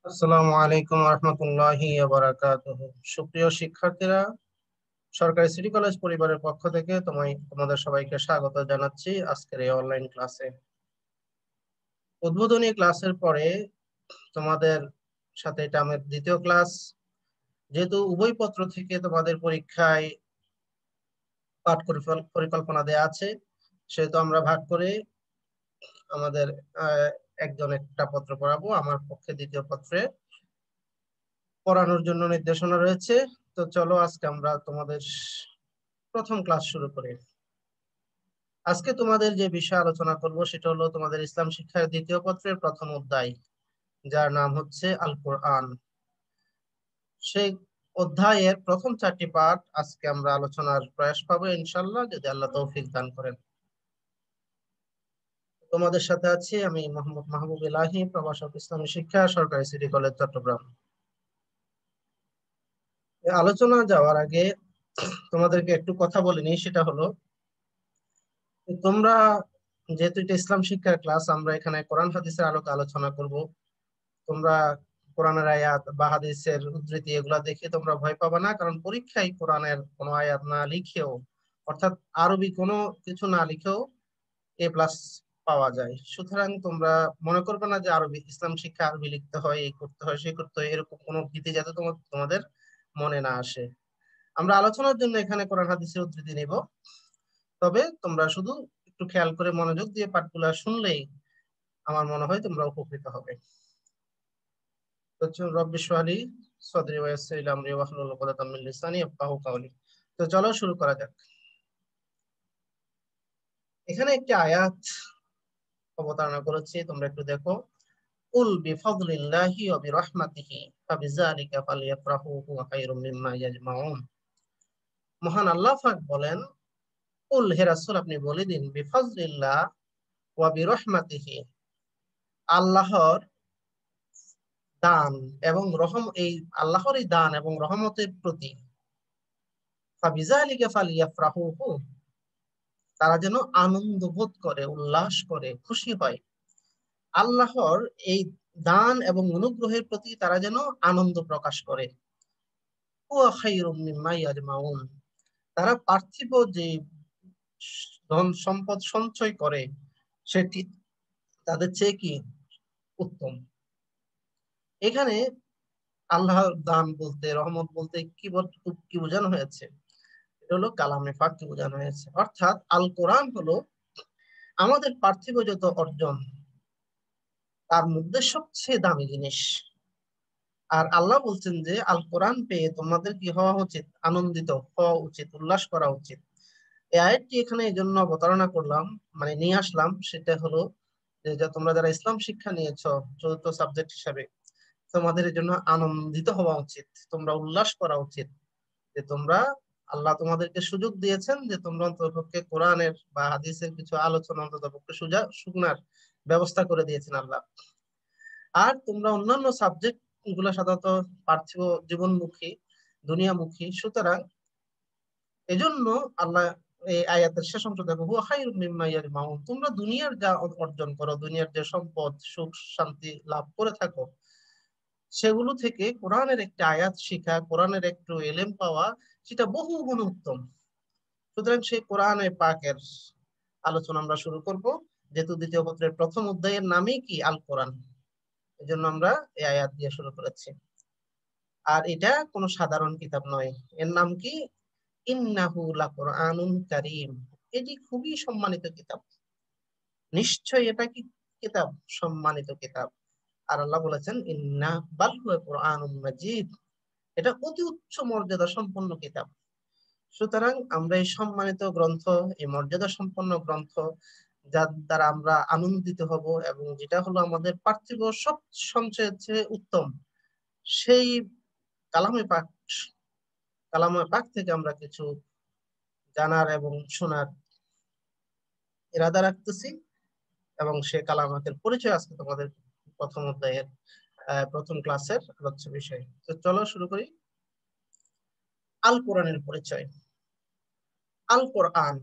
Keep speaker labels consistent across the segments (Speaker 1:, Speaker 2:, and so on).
Speaker 1: আসসালামু আলাইকুম রহমতুল্লাহি ওয়া বারাকাতুহু। সুপ্রিয় শিক্ষার্থীরা, সরকারি সিটি কলেজ পরিবারের পক্ষ থেকে তোমাদের সবাইকে স্বাগত জানাচ্ছি আজকের এই অনলাইন ক্লাসে। উদ্বোধনী ক্লাসের পরে তোমাদের সাথে এটা আমার দ্বিতীয় ক্লাস। যেহেতু উভয় পত্র থেকে তোমাদের পরীক্ষায় পাঠ পরিকল্পনা দেয়া আছে, সেহেতু আমরা ভাগ করে আমাদের একজন একটা পত্র পড়াবো। আমার পক্ষে দ্বিতীয় পত্রে পড়ানোর জন্য নির্দেশনা রয়েছে। তো চলো আজকে আমরা তোমাদের প্রথম ক্লাস শুরু করি। আজকে তোমাদের যে বিষয় আলোচনা করব সেটা হলো তোমাদের ইসলাম শিক্ষার দ্বিতীয় পত্রের প্রথম অধ্যায়, যার নাম হচ্ছে আল কোরআন। সেই অধ্যায়ের প্রথম 4টি পাঠ আজকে আমরা আলোচনার প্রয়াস পাবো ইনশাআল্লাহ, যদি আল্লাহ তৌফিক দান করেন। তোমাদের সাথে আছি আমি মোহাম্মদ মাহবুব ইলাহি, প্রভাষক ইসলামী শিক্ষা, সরকারি সিটি কলেজ, চট্টগ্রাম। আলোচনা যাওয়ার আগে তোমাদেরকে একটু কথা বলে নিই, সেটা হলো তোমরা, যেহেতু এটা ইসলাম শিক্ষার ক্লাস, আমরা এখানে কোরআন হাদিসের আলোকে আলোচনা করব। তোমরা কোরআনের আয়াত বা হাদিসের উদ্ধৃতি এগুলা দেখে তোমরা ভয় পাবে না, কারণ পরীক্ষায় কোরআনের কোনো আয়াত না লিখেও, অর্থাৎ আরবি কোনো কিছু না লিখেও A+ পাওয়া যায়। সুতরাং তোমরা মনে করবে না যে আরবি, ইসলাম শিক্ষা আরবি লিখতে হয়, এই করতে হয়, সেই করতে হয়, এরকম কোনো ভীতি যাতে তোমাদের মনে না আসে। আমরা আলোচনার জন্য এখানে কোরআন হাদিসের উদ্ধৃতি নিব, তবে তোমরা শুধু একটু খেয়াল করে মনোযোগ দিয়ে পাঠগুলা শুনলেই আমার মনে হয় তোমরা উপকৃত হবে। রব্বি ইশরাহ লি সাদরি ওয়া ইয়াসসির লি আমরি ওয়াহলুল উকদাতাম মিন লিসানি ইয়াফকাহু কাওলি। তো চলো শুরু করা যাক। এখানে একটি আয়াত অবতারণা করেছি, তোমরা একটু দেখো। কুল বিফাদলিল্লাহি ওয়া বিরহমাতিহি ফাবিযালিকা ফালইফরাহু হুয়া খায়রুম মিম্মা ইয়াজমাউন। মহান আল্লাহ পাক বলেন, কুল, হে রাসূল আপনি বলে দিন, বিফাদলিল্লাহ ওয়া বিরহমাতিহি, আল্লাহর দান এবং এই আল্লাহর এই দান এবং রহমতের প্রতি, ফাবিযালিকা ফালইফরাহু, তারা যেন আনন্দ বোধ করে, উল্লাস করে, খুশি হয়। আল্লাহর এই দান এবং অনুগ্রহের প্রতি তারা যেন আনন্দ প্রকাশ করে। হুয়া খায়রুম মিম্মা ইয়াজমাউন, তারা পার্থিব যে ধন সম্পদ সঞ্চয় করে সেটি তাদের চেয়ে কি উত্তম। এখানে আল্লাহর দান বলতে, রহমত বলতে কি বোঝানো হয়েছে? এটা হলো কালামে পাক কি বোঝানো হয়েছে, অর্থাৎ আল কোরআন হলো আমাদের পার্থিব যত অর্জন তার মধ্যে সবচেয়ে দামি জিনিস। আর আল্লাহ বলছেন যে আল কোরআন পেয়ে তোমাদের কি হওয়া উচিত? আনন্দিত হওয়া উচিত, উল্লাস করা উচিত। এই আয়াতটি এখানে এই জন্য অবতারণা করলাম, মানে নিয়ে আসলাম, সেটা হলো যে তোমরা যারা ইসলাম শিক্ষা নিয়েছো চতুর্থ সাবজেক্ট হিসাবে, তোমাদের এর জন্য আনন্দিত হওয়া উচিত, তোমরা উল্লাস করা উচিত যে তোমরা, আল্লাহ তোমাদেরকে সুযোগ দিয়েছেন যে তোমরা অন্ততপক্ষে কোরআনের বা হাদিসের কিছু আলোচনা অন্ততপক্ষে শোনার ব্যবস্থা করে দিয়েছেন আল্লাহ। আর তোমরা অন্যান্য সাবজেক্ট গুলো সাধারণত পার্থিব জীবনমুখী, দুনিয়ামুখী, সুতরাং এজন্য আল্লাহ এই আয়াতের শেষ অংশ দেখো, হুয়া খায়রুম মিম্মা ইয়াজমাউন, তোমরা দুনিয়ার যা অর্জন করো, দুনিয়ার যে সম্পদ সুখ শান্তি লাভ করে থাকো, সেগুলো থেকে কোরআনের একটা আয়াত শিখা, কোরআনের একটু এলেম পাওয়া, সেটা বহু গুণ উত্তম। সুতরাং সেই কোরআনে পাকের আলোচনা আমরা শুরু করব, যেহেতু দ্বিতীয় পত্রের প্রথম অধ্যায়ের নামই কি আল কোরআন, এই জন্য আমরা এই আয়াত দিয়ে শুরু করেছি। আর এটা কোনো সাধারণ কিতাব নয়, এর নাম কি? ইন্নাহু লাকুরআনুন কারীম, এটি খুবই সম্মানিত কিতাব। নিশ্চয়ই এটা কি কিতাব? সম্মানিত কিতাব। আর আল্লাহ বলেছেন ইন্না বাল হুয়া কুরআনুম মাজিদ, এটা অতি উচ্চ মর্যাদা সম্পন্ন কিতাব। সুতরাং আমরা এই সম্মানিত গ্রন্থ, এই মর্যাদা সম্পন্ন গ্রন্থ, যার দ্বারা আমরা আনন্দিত হব এবং যেটা হলো আমাদের পার্থিব সব সঞ্চয়ের চেয়ে উত্তম, সেই কালামে পাক, কালামে পাক থেকে আমরা কিছু জানার এবং শোনার ইরাদা রাখতেছি। এবং সে কালামাতের পরিচয় আজকে তোমাদের প্রথম অধ্যায়ের প্রথম ক্লাসের আলোচ্য বিষয়। তো চলো শুরু করি। আল কোরআনের পরিচয়। আল কোরআন,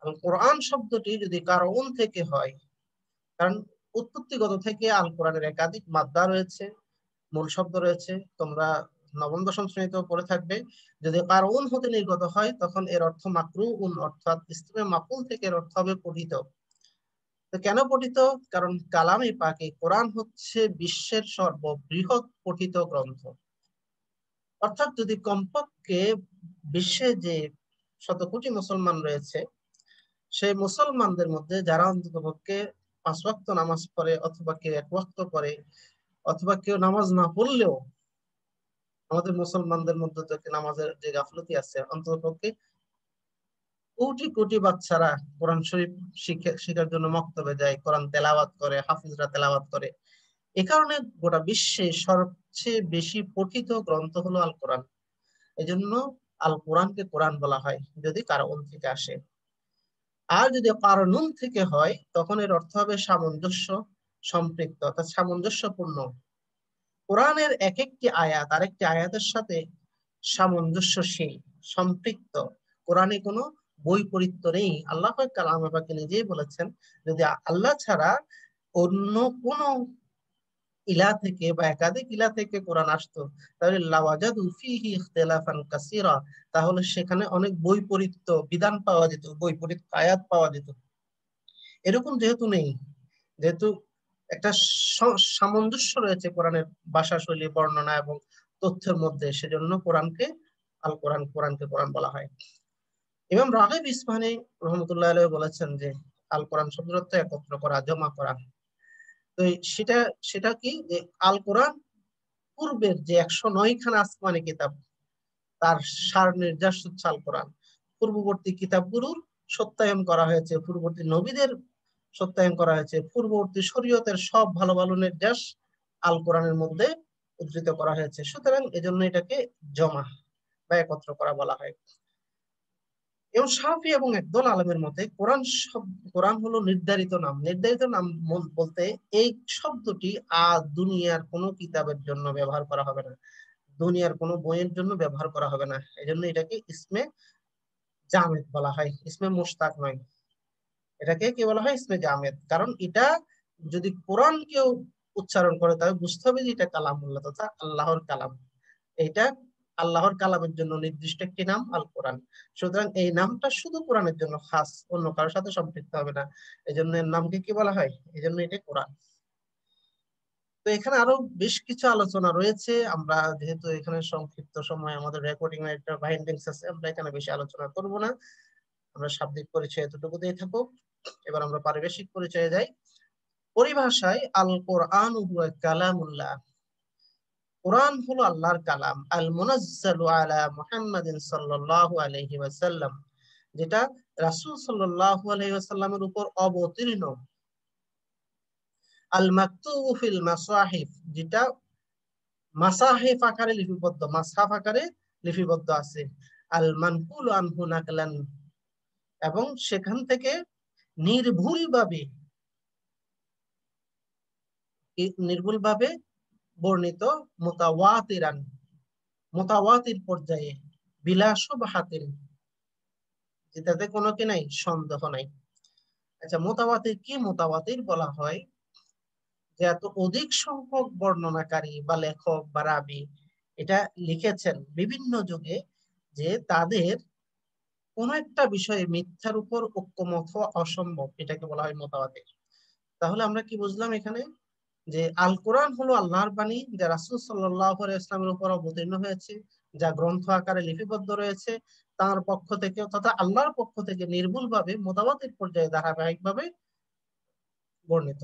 Speaker 1: আল কোরআন শব্দটি যদি কারণ থেকে হয়, কারণ উৎপত্তিগত থেকে আল কোরআনের একাধিক মাদ্দা রয়েছে, মূল শব্দ রয়েছে। তোমরা নবম দশম শ্রেণীতেও পড়ে থাকবে। যদি কারউন হতে নির্গত হয় তখন এর অর্থ মাকরুউন, অর্থাৎ ইসমে মাফউল থেকে এর অর্থ হবে পঠিত। তো কেন পঠিত? কারণ কালামে পাকে কোরআন হচ্ছে বিশ্বের সর্ববৃহৎ পঠিত গ্রন্থ। অর্থাৎ যদি কমপক্ষে বিশ্বে যে শতকোটি মুসলমান রয়েছে, সেই মুসলমানদের মধ্যে যারা অন্ততপক্ষে 5 ওয়াক্ত নামাজ পড়ে, অথবা কেউ 1 ওয়াক্ত পড়ে, অথবা কেউ নামাজ না পড়লেও, আমাদের মুসলমানদের মধ্যে তো নামাজের যে গাফলতি আছে, অন্ততপক্ষে কোটি কোটি বাচ্চারা কোরআন শরীফ শিখার জন্য মক্তবে যায়, কোরআন তেলাওয়াত করে, হাফিজরা তেলাওয়াত করে। এ কারণে গোটা বিশ্বে সবচেয়ে বেশি পঠিত গ্রন্থ হলো আল কোরআন। এজন্য আল কোরআনকে কোরআন বলা হয় যদি কারণ থেকে আসে। আর যদি কারণুন থেকে হয় তখন এর অর্থ হবে সামঞ্জস্য সম্পৃক্ত, অর্থাৎ সামঞ্জস্যপূর্ণ। কোরআনের এক একটি আয়াত আরেকটি আয়াতের সাথে সামঞ্জস্যশীল, সম্পৃক্ত। কোরআনে কোনো বৈপরীত্য নেই। আল্লাহ কালাম পাকে নিজেই বলেছেন, যদি আল্লাহ ছাড়া অন্য কোন ইলা থেকে বা একাধিক ইলা থেকে কোরআন আসতো, তাহলে লাওয়াজাদু ফীহি ইখতিলাফান কাসীরা, তাহলে সেখানে অনেক বৈপরীত্য বিধান পাওয়া যেত, বৈপরীত্য আয়াত পাওয়া যেত। এরকম যেহেতু নেই, যেহেতু একটা সামঞ্জস্য রয়েছে কোরআনের ভাষা শৈলী, বর্ণনা এবং তথ্যের মধ্যে, সেজন্য কোরআনকে আল কোরআন, কোরআনকে কোরআন বলা হয়। ইমাম রাগিব ইসফাহানী রহমতুল্লাহ আলাইহি বলেছেন যে আল কোরআন শব্দের অর্থ একত্র করা, জমা করা। তো সেটা সেটা কি যে আল কোরআন পূর্বের যে 109 খানা আসমানি কিতাব, তার সার নির্যাস হচ্ছে আল কোরআন। পূর্ববর্তী কিতাবগুলোর সত্যায়ন করা হয়েছে, পূর্ববর্তী নবীদের সত্যায়ন করা হয়েছে, পূর্ববর্তী শরীয়তের সব ভালো ভালো নির্যাস আল কোরআনের মধ্যে উদ্ধৃত করা হয়েছে। সুতরাং এজন্য এটাকে জমা বা একত্র করা বলা হয়। এবং শাফি এবং একদল আলেমের মতে কোরআন হলো নির্ধারিত নাম। নির্ধারিত নাম বলতে এই শব্দটি দুনিয়ার কোনো কিতাবের জন্য ব্যবহার করা হবে না, দুনিয়ার কোনো বইয়ের জন্য ব্যবহার করা হবে না। এই জন্য এটাকে ইসমে জামেদ বলা হয়, ইসমে মুশতাক নয়। এটাকে কি বলা হয়? ইসমে জামেদ। কারণ এটা যদি কোরআন কেউ উচ্চারণ করে তাহলে বুঝতে হবে যে এটা কালামুল্লাহ, তথা আল্লাহর কালাম। এটা আল্লাহর কালামের জন্য নির্দিষ্ট একটি নাম আল কোরআন। সুতরাং এই নামটা শুধু কোরআনের জন্য খাস, অন্য কারোর সাথে সম্পৃক্ত হবে না। এই জন্য এর নামকে কি বলা হয়? এই জন্য এটা কোরআন। তো এখানে আরো বেশ কিছু আলোচনা রয়েছে। আমরা যেহেতু এখানে সংক্ষিপ্ত সময়, আমাদের রেকর্ডিং এর একটা বাইন্ডিংস আছে, আমরা এখানে বেশি আলোচনা করব না। আমরা শাব্দিক পরিচয় এতটুকু দিয়ে থাকুক। এবার আমরা পারিবেশিক পরিচয়ে যাই। পরিভাষায় আল কোরআন হুয়া কালামুল্লাহ, কোরআন হলো আল্লাহর কালাম। আল মুনাজ্জালু আলা মুহাম্মাদিন সাল্লাল্লাহু আলাইহি ওয়াসাল্লাম, যেটা রাসূল সাল্লাল্লাহু আলাইহি ওয়াসাল্লামের উপর অবতীর্ণ। আল মাকতুবু ফিল মাসাহিফ, যেটা মাসাহিফ আকারে লিপিবদ্ধ, মাসহাফ আকারে লিপিবদ্ধ আছে। আল মানকুল আনহু নাকলান, এবং সেখান থেকে নির্ভুলভাবে নির্ভুলভাবে বর্ণিত। মুতাওয়াতিরান, মুতাওয়াতির পর্যায়ে। বিলা শুবহাতিন, যেটাতে কোনো কি নাই, সন্দেহ নাই। আচ্ছা, মুতাওয়াতির কি? মুতাওয়াতির বলা হয় যে এত অধিক সংখ্যক বর্ণনাকারী বা লেখক বা রাবী এটা লিখেছেন বিভিন্ন যুগে, যে তাদের কোন একটা বিষয়ে মিথ্যার উপর ঐক্যমত হওয়া অসম্ভব, এটাকে বলা হয় মুতাওয়াতির। তাহলে আমরা কি বুঝলাম এখানে? যে আল কোরআন হলো আল্লাহর বাণী, যা রাসূল সাল্লাল্লাহু আলাইহি ওয়াসাল্লামের উপর অবতীর্ণ হয়েছে, যা গ্রন্থ আকারে লিপিবদ্ধ রয়েছে তার পক্ষ থেকে, তথা আল্লাহর পক্ষ থেকে নির্ভুলভাবে মুতাওয়াতির পর্যায়ে ধারাবাহিকভাবে বর্ণিত।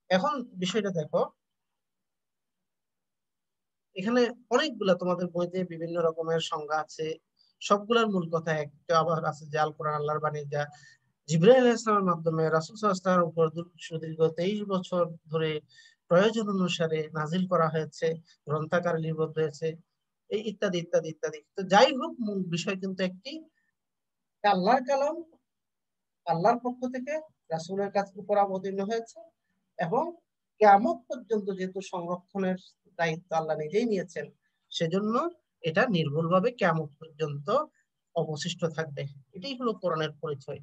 Speaker 1: এখন বিষয়টা দেখো, এখানে অনেকগুলা তোমাদের বইতে বিভিন্ন রকমের সংজ্ঞা আছে, সবগুলোর মূল কথা একটা আবার আছে যে আল কোরআন আল্লাহর বাণী, যা জিবরাইল আলাইহিস সালামের মাধ্যমে রাসূল সাল্লাল্লাহু আলাইহি ওয়াসাল্লামের উপর সুদীর্ঘ 23 বছর ধরে প্রয়োজন অনুসারে নাজিল করা হয়েছে, গ্রন্থাকারে লিপিবদ্ধ হয়েছে, এই ইত্যাদি ইত্যাদি ইত্যাদি। তো যাই হোক, মূল বিষয় কিন্তু একটি, আল্লাহর কালাম, আল্লাহর পক্ষ থেকে রাসূলের কাছে উপর অবতীর্ণ হয়েছে, এবং কিয়ামত পর্যন্ত যেহেতু সংরক্ষণের দায়িত্ব আল্লাহ নিজেই নিয়েছেন, সেজন্য এটা নির্ভুলভাবে কিয়ামত পর্যন্ত অবশিষ্ট থাকবে। এটাই হলো কোরআনের পরিচয়।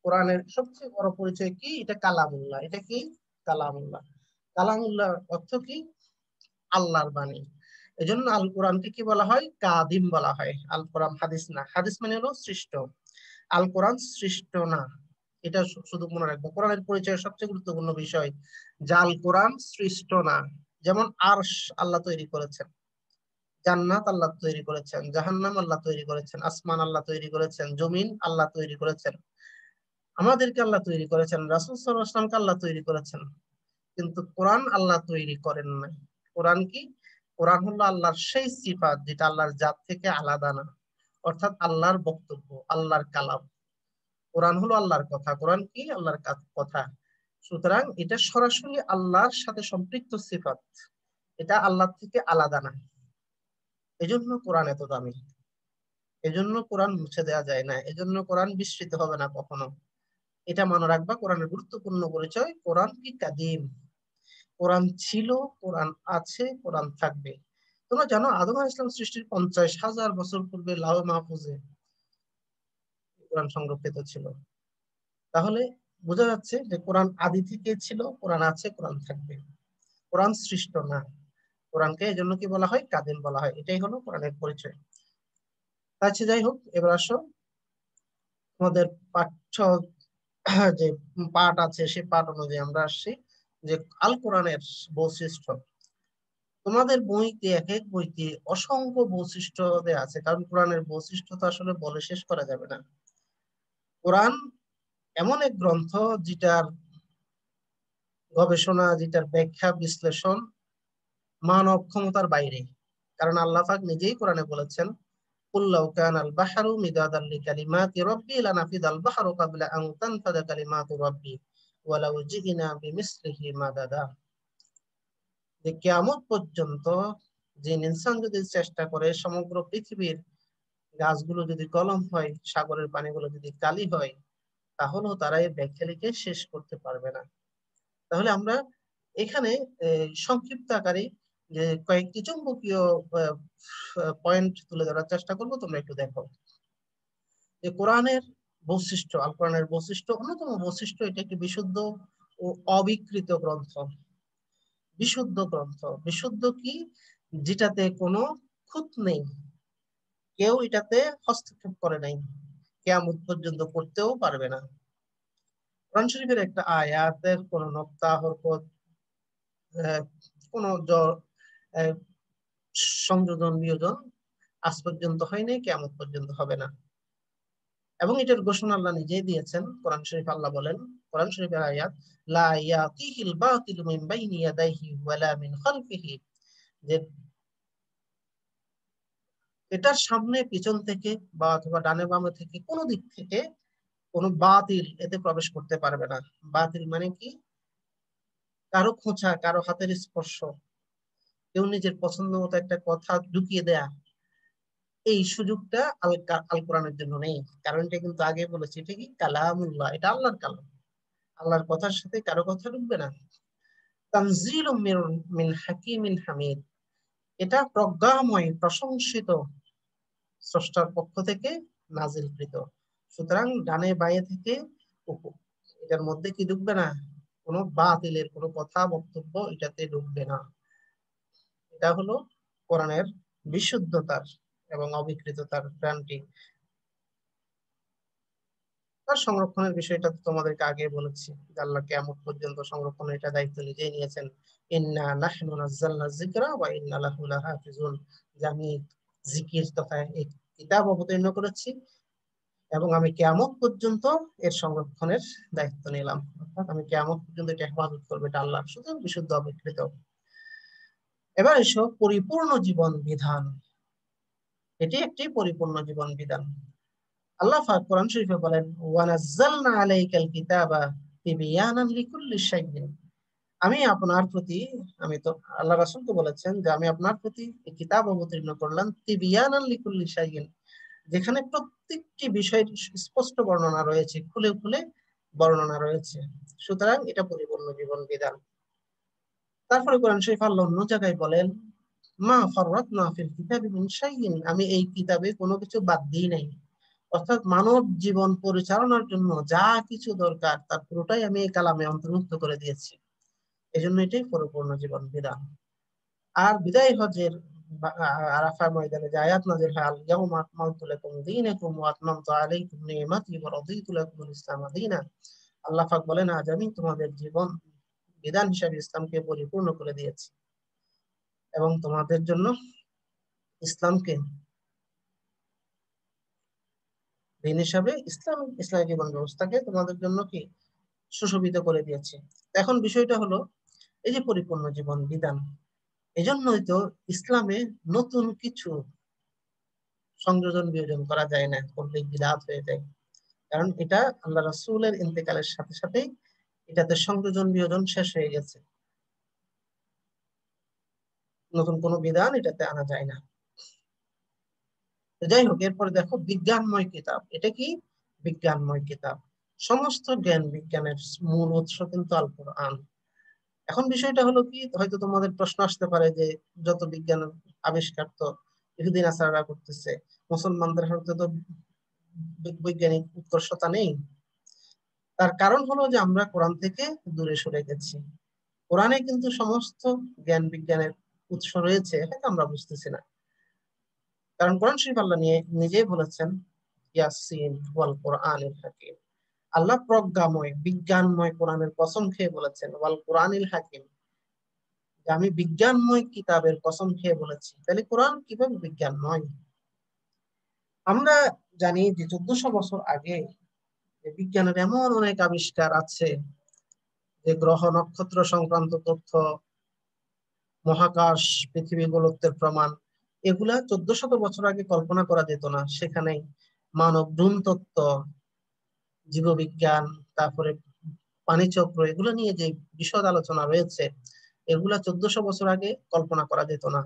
Speaker 1: কোরআনের সবচেয়ে বড় পরিচয় কি? এটা কালামুল্লাহ। এটা কি? কালামুল্লাহ। কালামুল্লাহ অর্থ কি? আল্লাহর বাণী। এজন্য আল কোরআনকে কি বলা হয়? কাদিম বলা হয়। আল কোরআন হাদিস না। হাদিস মানে হলো সৃষ্ট, আল কোরআন সৃষ্ট না। এটা শুধু মনে রাখবো। কোরআনের পরিচয়ের সবচেয়ে গুরুত্বপূর্ণ বিষয় যে আল কোরআন সৃষ্ট না। যেমন আরশ আল্লাহ তৈরি করেছেন, জান্নাত আল্লাহ তৈরি করেছেন, জাহান্নাম আল্লাহ তৈরি করেছেন, আসমান আল্লাহ তৈরি করেছেন, জমিন আল্লাহ তৈরি করেছেন, আমাদেরকে আল্লাহ তৈরি করেছেন, রাসূল সাল্লাল্লাহু আলাইহি ওয়াসাল্লামকে আল্লাহ তৈরি করেছেন। কিন্তু কোরআন আল্লাহ তৈরি করেন নাই। কোরআন কি? কোরআন হলো আল্লাহর সেই সিফাত যেটা আল্লাহর জাত থেকে আলাদা না, অর্থাৎ আল্লাহর বক্তব্য, আল্লাহর কালাম। কোরআন হলো আল্লাহর কথা। কোরআন কি? আল্লাহর কথা। সুতরাং এটা সরাসরি আল্লাহর সাথে সম্পৃক্ত সিফাত, এটা আল্লাহ থেকে আলাদা না। এজন্য কোরআন এত দামি, এজন্য কোরআন মুছে দেওয়া যায় না, এজন্য কোরআন বিস্মৃত হবে না কখনো। এটা মনে রাখবা। কোরআনের গুরুত্বপূর্ণ পরিচয়, কোরআন কি? কাদিম। কোরআন ছিল, কোরআন আছে, কোরআন থাকবে। তোমরা জানো আদম আলাইহিস সালাম সৃষ্টির 50,000 বছর পূর্বে লাওহে মাহফুজে কোরআন সংরক্ষিত ছিল। তাহলে বোঝা যাচ্ছে যে কোরআন আদি থেকে ছিল, কোরআন আছে, কোরআন থাকবে। কোরআন সৃষ্ট না। কোরআনকে এজন্য কি বলা হয়? কাদিম বলা হয়। এটাই হলো কোরআনের পরিচয়। আচ্ছা, যাই হোক, এবার আসো আমাদের পাঠ্য যে পাঠ আছে সেই পাঠ অনুযায়ী আমরা আসছি যে আল কোরআনের বৈশিষ্ট্য। তোমাদের বইতে, এক এক বইতে অসংখ্য বৈশিষ্ট্য দেয়া আছে, কারণ কোরআনের বৈশিষ্ট্য তো আসলে বলে শেষ করা যাবে না। কোরআন এমন এক গ্রন্থ যেটার গবেষণা, যেটার ব্যাখ্যা বিশ্লেষণ মানব ক্ষমতার বাইরে। কারণ আল্লাহ পাক নিজেই কোরআনে বলেছেন, কুল লাউ কানাল বাহরু মিদাদান লিকালিমাতি রাব্বি লানাফিদাল বাহরু ক্বাবলা আন তানফাদা কালিমাতু রাব্বি ওয়ালাউ জিনা বিমিসলিহি মাদাদা। যে কিয়ামত পর্যন্ত যে ইনসান যদি চেষ্টা করে সমগ্র পৃথিবীর গাছগুলো যদি কলম হয়, সাগরের পানিগুলো যদি কালি হয়, তাহলেও তারা এই ব্যাখ্যা লিখে শেষ করতে পারবে না। তাহলে আমরা এখানে সংক্ষিপ্ত আকারে যে কয়েকটি চুম্বকীয় পয়েন্ট তুলে ধরার চেষ্টা করব, তোমরা একটু দেখো। যে কোরআনের বৈশিষ্ট্য, আল কোরআনের বৈশিষ্ট্য, অন্যতম বৈশিষ্ট্য, এটা একটি বিশুদ্ধ ও অবিকৃত গ্রন্থ। বিশুদ্ধ গ্রন্থ। বিশুদ্ধ কি? যেটাতে কোনো খুঁত নেই, কেউ এটাতে হস্তক্ষেপ করে নাই, কিয়ামত পর্যন্ত করতেও পারবে না। কোরআন শরীফের একটা আয়াতের কোন নক্তা হরকত, কোন সংযোজন বিয়োজন আজ পর্যন্ত হয় নাই, কিয়ামত পর্যন্ত হবে না। এবং এটার ঘোষণা আল্লাহ নিজেই দিয়েছেন। কোরআন শরীফ আল্লাহ বলেন, কোরআন শরীফের আয়াত, লা ইয়াতিহিল বাতিলু মিন বাইনি ইয়াদাইহি ওয়ালা মিন খালফিহি, যে এটার সামনে, পিছন থেকে বা অথবা ডানে বামে থেকে কোন দিক থেকে কোনো বাতিল এতে প্রবেশ করতে পারবে না। বাতিল মানে কি? কারো খোঁচা, কারো হাতের স্পর্শ, কেউ নিজের পছন্দ মতো একটা কথা ঢুকিয়ে দেয়া, এই সুযোগটা আল কোরআনের জন্য নেই। কারণ এটা কিন্তু আগে বলেছি, এটা কি? কালামুল্লাহ, এটা আল্লাহর কালাম। আল্লাহর কথার সাথে কারো কথা ঢুকবে না। তানজিলুম মিন হাকিমিন হামিদ, এটা প্রজ্ঞাময়, প্রশংসিত স্রষ্টার পক্ষ থেকে নাজিলকৃত। সুতরাং ডানে বাঁয়ে থেকে এটার মধ্যে কি ঢুকবে না? কোনো বাতিলের কোনো কথা, বক্তব্য এটাতে ঢুকবে না। এটা হলো কোরআনের বিশুদ্ধতার এবং অবিকৃততার গ্যারান্টি। তার সংরক্ষণের বিষয়টা তো তোমাদেরকে আগে বলেছি, যে আল্লাহ কিয়ামত পর্যন্ত সংরক্ষণের এটা দায়িত্ব নিজেই নিয়েছেন। ইন্না নাহনু নাযালনা যিকরা ওয়া ইন্না লাহু লাহাফিজুন, যে আমি জিকির তথা এই কিতাব অবতীর্ণ করেছি এবং আমি কিয়ামত পর্যন্ত এর সংরক্ষণের দায়িত্ব নিলাম। অর্থাৎ আমি কিয়ামত পর্যন্ত এটা হেফাজত করবো, এটা আল্লাহ, শুধু বিশুদ্ধ অবিকৃত। এবার এসো পরিপূর্ণ জীবন বিধান। এটি একটি পরিপূর্ণ জীবন বিধান। আল্লাহ পাক কোরআন শরীফে বলেন, ওয়া নাযালনা আলাইকাল কিতাবা তিবয়ানান লিকুল্লি শাইইন, আমি আপনার প্রতি, আমি তো আল্লাহ রাসূলকে বলেছেন যে আমি আপনার প্রতি এই কিতাব অবতীর্ণ করলাম তিবয়ানান লিকুল্লি শাইইন, যেখানে প্রত্যেকটি বিষয়ের স্পষ্ট বর্ণনা রয়েছে, খুলে খুলে বর্ণনা রয়েছে। সুতরাং এটা পরিপূর্ণ জীবন বিধান। তারপরে কোরআন শরীফ আল্লাহ অন্য জায়গায় বলেন, মা ফাররাতনা ফিল কিতাবি মিন শাইইন, আমি এই কিতাবে কোনো কিছু বাদ দিই নাই। অর্থাৎ মানব জীবন পরিচালনার জন্য যা কিছু দরকার তার পুরোটাই আমি এই কালামে অন্তর্ভুক্ত করে দিয়েছি। এজন্য এটাই পরিপূর্ণ জীবন বিধান। আর বিদায় হজের আরাফা ময়দানে যে আয়াত নাযিল হয়, আল ইয়াউমা আকমালতু লাকুম দীনাকুম ওয়া আতমামতু আলাইকুম নি'মাতি ওয়া রাদিতু লাকুমুল ইসলাম দীনা। আল্লাহ পাক বলেন, আজ আমি তোমাদের জীবন বিধান হিসেবে ইসলামকে পরিপূর্ণ করে দিয়েছি এবং তোমাদের জন্য ইসলামকে দিন হিসাবে ইসলামী জীবন ব্যবস্থাকে তোমাদের জন্য কি সুশোভিত করে দিয়েছি। এখন বিষয়টা হলো এই যে পরিপূর্ণ জীবন বিধান, এজন্যই তো ইসলামে নতুন কিছু সংযোজন বিয়োজন করা যায় না, করলে বিদআত হয়ে যায়। কারণ এটা আল্লাহ রাসূলের ইন্তেকালের সাথে সাথেই এটাতে সংযোজন বিয়োজন শেষ হয়ে গেছে, নতুন কোনো বিধান এটাতে আনা যায় না। যাই হোক, এরপরে দেখো বিজ্ঞানময় কিতাব। এটা কি? বিজ্ঞানময় কিতাব। সমস্ত জ্ঞান বিজ্ঞানের মূল উৎস কিন্তু আল কোরআন। এখন বিষয়টা হলো কি, হয়তো তোমাদের প্রশ্ন আসতে পারে যে যত বিজ্ঞান আবিষ্কার তো ইহুদিন আসাররা করতেছে, মুসলমানদের হাতে তো বৈজ্ঞানিক উৎকর্ষতা নেই। তার কারণ হলো যে আমরা কোরআন থেকে দূরে সরে গেছি। কোরআনে কিন্তু সমস্ত জ্ঞান বিজ্ঞানের উৎস রয়েছে, হয়তো আমরা বুঝতেছি না। কারণ কোরআন শরীফ আল্লাহ নিজেই বলেছেন, ইয়াসিন ওয়াল কোরআনিল হাকিম। আল্লাহ প্রজ্ঞাময় বিজ্ঞানময় কোরআনের কসম খেয়ে বলেছেন, ওয়াল কোরআনিল হাকিম, যে আমি বিজ্ঞানময় কিতাবের কসম খেয়ে বলেছি। তাহলে কোরআন কিভাবে বিজ্ঞানময়? আমরা জানি যে 1400 বছর আগে বিজ্ঞানের এমন অনেক আবিষ্কার আছে, যে গ্রহ নক্ষত্র সংক্রান্ত তথ্য, মহাকাশ, পৃথিবী গোলকদের প্রমাণ, এগুলা 1400 বছর আগে কল্পনা করা যেত না। সেখানে মানব ভ্রূণতত্ত্ব, জীববিজ্ঞান, তারপরে পানিচক্র, এগুলো নিয়ে যে বিশদ আলোচনা রয়েছে, এগুলা 1400 বছর আগে কল্পনা করা যেত না।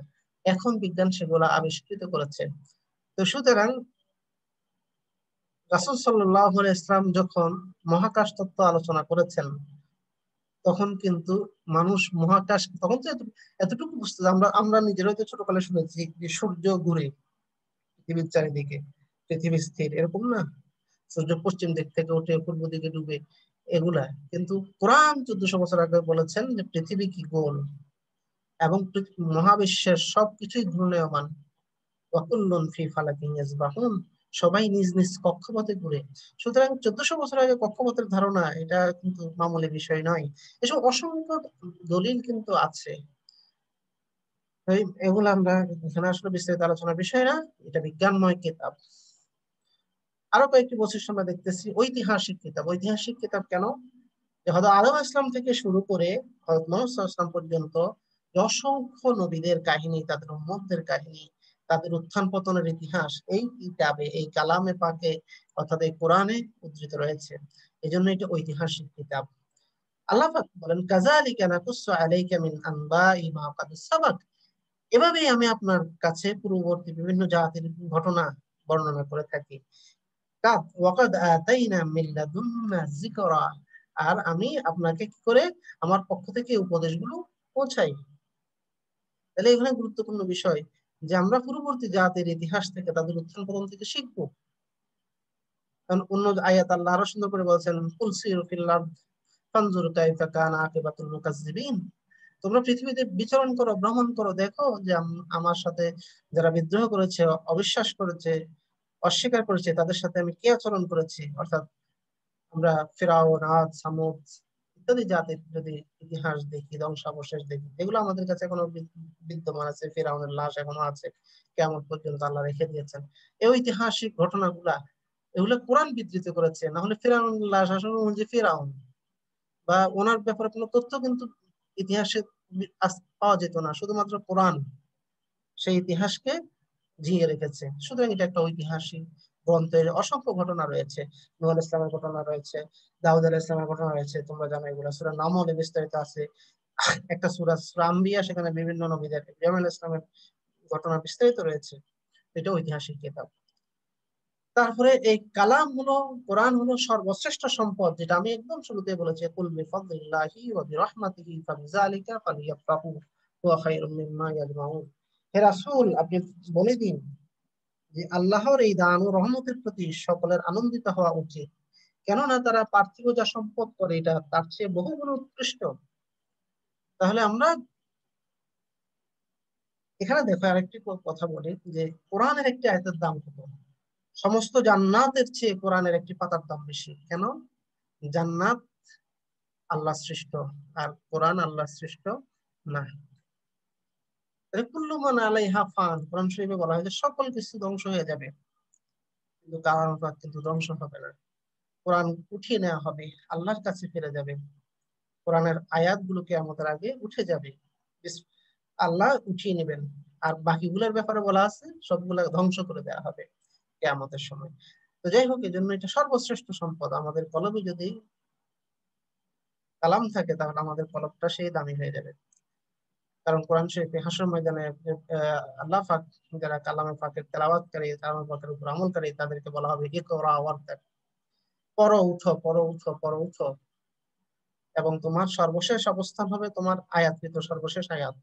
Speaker 1: এখন বিজ্ঞান সেগুলা আবিষ্কৃত করেছে। তো সুতরাং রাসূল সাল্লাল্লাহু আলাইহি ইসলাম যখন মহাকাশ তত্ত্ব আলোচনা করেছেন, তখন কিন্তু মানুষ মহাকাশ, তখন তো এতটুকু বুঝতে, আমরা আমরা নিজেরাই তো ছোটকালে শুনেছি যে সূর্য ঘুরে পৃথিবীর চারিদিকে, পৃথিবী স্থির, এরকম না? সূর্য পশ্চিম দিক থেকে উঠে পূর্ব দিকে ডুবে, এগুলা কিন্তু কোরআন 1400 বছর আগে বলেছেন যে পৃথিবী কি গোল, এবং মহাবিশ্বের সবকিছুই ঘূর্ণায়মান। ওয়াকুল্লুন ফি ফালাকিন ইয়াসবাহুন, সবাই নিজ নিজ কক্ষপথে ঘুরে। সুতরাং 1400 বছর আগে কক্ষপথের ধারণা এটা কিন্তু মামুলি বিষয় নয়। এসব অসংখ্য দলিল কিন্তু আছে। এগুলো আমরা এখানে আসলে বিস্তারিত আলোচনার বিষয় না, এটা বিজ্ঞানময় কিতাব। আরো কয়েকটি বৈশিষ্ট্য আমরা দেখতেছি। ঐতিহাসিক কিতাব। ঐতিহাসিক কিতাব কেন? যে হযরত আদম ইসলাম থেকে শুরু করে হযরত মুহাম্মদ সাল্লাল্লাহু আলাইহি ওয়াসাল্লাম পর্যন্ত অসংখ্য নবীদের কাহিনী, তাদের উম্মতদের কাহিনী, তাদের উত্থান পতনের ইতিহাস এই কিতাবে, এই কালামে পাকে, অর্থাৎ এই কোরআনে উদ্ধৃত রয়েছে। এজন্য এটা ঐতিহাসিক কিতাব। আল্লাহ পাক বলেন, কাযালিকা নাকুসসু আলাইকা মিন আনবাই মা ক্বাদ সাবাক, এভাবেই আমি আপনার কাছে পূর্ববর্তী বিভিন্ন জাতির ঘটনা বর্ণনা করে থাকি। ওয়াকাদ আতাইনা মিন লাদুন্না যিকরা, আর আমি আপনাকে কি করে আমার পক্ষ থেকে উপদেশগুলো পৌঁছাই। তাহলে এখানে গুরুত্বপূর্ণ বিষয় যে আমরা পূর্ববর্তী জাতির ইতিহাস থেকে, তাদের উত্থান পতন থেকে শিখবো। কারণ অন্য আয়াত আল্লাহ আরো সুন্দর করে বলছেন, কুল সিরু ফিল আরদ ফানজুরু কাইফা কানা আকিবাতুল মুকাজ্জিবিন, তোমরা পৃথিবীতে বিচরণ করো, ভ্রমণ করো, দেখো যে আমার সাথে যারা বিদ্রোহ করেছে, অবিশ্বাস করেছে, অস্বীকার করেছে, তাদের সাথে আমি কি আচরণ করেছি। অর্থাৎ আমরা ফিরাউন, আদ, সামুদ ইত্যাদি জাতির যদি ইতিহাস দেখি, ধ্বংসাবশেষ দেখি, এগুলো আমাদের কাছে এখনো বিদ্যমান আছে। ফিরাউনের লাশ এখনো আছে, কিয়ামত পর্যন্ত আল্লাহ রেখে দিয়েছেন। এই ঐতিহাসিক ঘটনাগুলা, এগুলো কোরআন বিধৃত করেছে। না হলে ফিরাউনের লাশ আসলে যে ফিরাউন বা ওনার ব্যাপারে কোনো তথ্য কিন্তু ইতিহাসে পাওয়া যেত না। শুধুমাত্র কোরআন সেই ইতিহাসকে জিয়ে রেখেছে। সুতরাং এটা একটা ঐতিহাসিক গ্রন্থের অসংখ্য ঘটনা রয়েছে। নূহ আলাইহিস সালামের ঘটনা রয়েছে, দাউদ আলাইহিস সালামের ঘটনা রয়েছে, তোমরা জানো এগুলো সূরা নামলে বিস্তারিত আছে। একটা সূরা আম্বিয়া, সেখানে বিভিন্ন নবীদের, ইব্রাহিম আলাইহিস সালামের ঘটনা বিস্তারিত রয়েছে। এটা ঐতিহাসিক কিতাব। তারপরে এই কালাম হলো, কোরআন হলো সর্বশ্রেষ্ঠ সম্পদ, যেটা আমি একদম শুরুতে বলেছি, কুল বিফাদলিল্লাহি ওয়া বিরহমাতিহি ফাবিযালিকা ফালিয়াফরাহু হুয়া খায়রুম মিম্মা ইয়াজমাউন। হে রাসূল, আপনি বলে দিন যে আল্লাহর এই দান ও রহমতের প্রতি সকলের আনন্দিত হওয়া উচিত, কেননা তারা পার্থিব যা সম্পদ করে এটা তার চেয়ে বহুগুণ উৎকৃষ্ট। তাহলে আমরা এখানে দেখো আরেকটি কথা বলি যে কোরআনের একটি আয়াতের দাম কত? সমস্ত জান্নাতের চেয়ে কোরআনের একটি পাতার দাম বেশি। কেন? জান্নাত আল্লাহ সৃষ্ট, আর কোরআন আল্লাহ সৃষ্ট না। কুল্লু মান আলাইহা ফান, কোরআন শরীফে বলা হয়েছে সকল কিছু ধ্বংস হয়ে যাবে, কিন্তু কালাম পাক কিন্তু ধ্বংস হবে না। কোরআন উঠিয়ে নেওয়া হবে, আল্লাহর কাছে ফিরে যাবে। কোরআনের আয়াতগুলোকে আমাদের আগে উঠে যাবে, আল্লাহ উঠিয়ে নেবেন। আর বাকিগুলোর ব্যাপারে বলা আছে সবগুলা ধ্বংস করে দেওয়া হবে কিয়ামতের সময়। তো যাই হোক, এই জন্য এটা সর্বশ্রেষ্ঠ সম্পদ। আমাদের কলমে যদি কালাম থাকে তাহলে আমাদের কলমটা সেই দামি হয়ে যাবে। কারণ কোরআন শরীফে হাসর ময়দানে আল্লাহ পাক যারা কালামে পাকের তেলাওয়াতকারী, কালামে পাকের উপর আমলকারী, তাদেরকে বলা হবে ইকরা ওয়ারতাক, পড়ো উঠো, পড়ো উঠো, পড়ো উঠো। এবং তোমার সর্বশেষ অবস্থান হবে তোমার আয়াতকৃত সর্বশেষ আয়াত।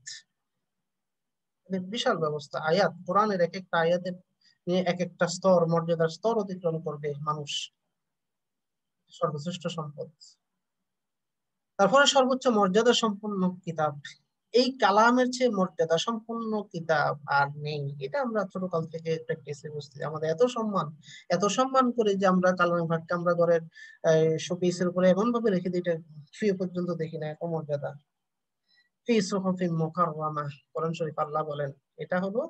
Speaker 1: বিশাল ব্যবস্থা। আয়াত, কোরআনের এক একটা আয়াতের নিয়ে এক একটা স্তর, মর্যাদার স্তর অতিক্রম করবে মানুষ। সর্বশ্রেষ্ঠ সম্পদ। তারপরে সর্বোচ্চ মর্যাদা সম্পন্ন কিতাব, এই কালামের চেয়ে মর্যাদা সম্পন্ন কিতাব আর নেই। এটা আমরা ছোটকাল থেকে প্র্যাকটিসে বুঝতে, আমাদের এত সম্মান করে যে আমরা কালামের ভাগকে আমরা ঘরের শোপিসের উপরে এমন ভাবে রেখে দিই, এটা শুয়ে পর্যন্ত দেখি না, এত মর্যাদা। ফি সুহুফিন মুকাররামা, কোরআন শরীফ আল্লাহ বলেন এটা হলো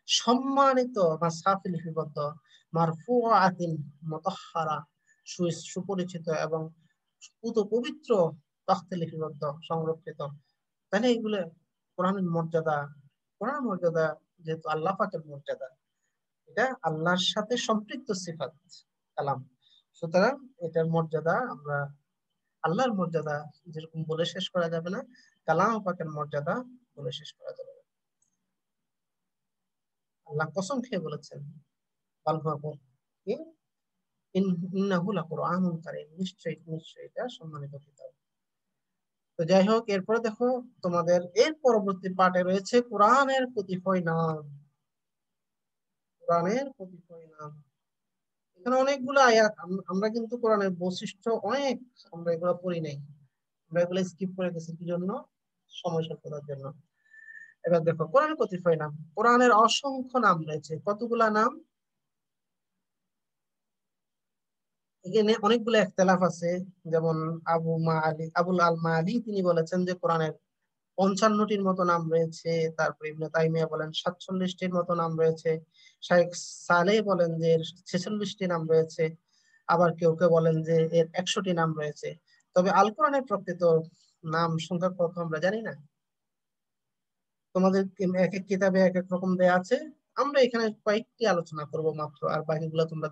Speaker 1: সম্মানিত মাসহাফে লিপিবদ্ধ, মারফুআতিন মুতাহহারা, সুপরিচিত এবং পুত পবিত্র তখতে লিপিবদ্ধ, সংরক্ষিত। তাহলে এগুলো কোরআনের মর্যাদা। কোরআনের মর্যাদা যেহেতু আল্লাহ পাকের মর্যাদা, এটা আল্লাহর সাথে সম্পৃক্ত সিফাত কালাম, সুতরাং এটার মর্যাদা আমরা আল্লাহর মর্যাদা যেরকম বলে শেষ করা যাবে না, কালাম পাকের মর্যাদা বলে শেষ করা যাবে না। আল্লাহ কসম খেয়ে বলেছেন ইন্নাহু লাকুরআনুন কারীম, নিশ্চয়ই নিশ্চয়ই এটা সম্মানিত কিতাব। তো যাই হোক, এরপরে দেখো তোমাদের এর পরবর্তী পাঠে রয়েছে কোরআনের কতিপয় নাম। কোরআনের কতিপয় নাম, এখানে অনেকগুলো আয়াত। আমরা কিন্তু কোরআনের বৈশিষ্ট্য অনেক, আমরা এগুলো পড়ি নাই, আমরা এগুলো স্কিপ করে গেছি। কি জন্য? সময় স্বল্পতার জন্য। এবার দেখো কোরআনের কতিপয় নাম। কোরআনের অসংখ্য নাম রয়েছে। কতগুলা নাম? এখানে অনেকগুলো ইখতিলাফ আছে। যেমন আবুল আল মালি তিনি বলেছেন যে কোরআনের 55টির মতো নাম রয়েছে। তারপর ইবনে তাইমিয়া বলেন 47টির মতো নাম রয়েছে। শাইখ সালেহ বলেন যে 46টি নাম রয়েছে। আবার কেউ কেউ বলেন যে এর 100টি নাম রয়েছে। তবে আল কোরআনের প্রকৃত নাম সংখ্যা কত আমরা জানি না। তোমাদের এক এক কিতাবে এক এক রকম দেয়া আছে। আমরা এখানে কয়েকটি আলোচনা করব মাত্র, আর বাকিগুলো তোমরা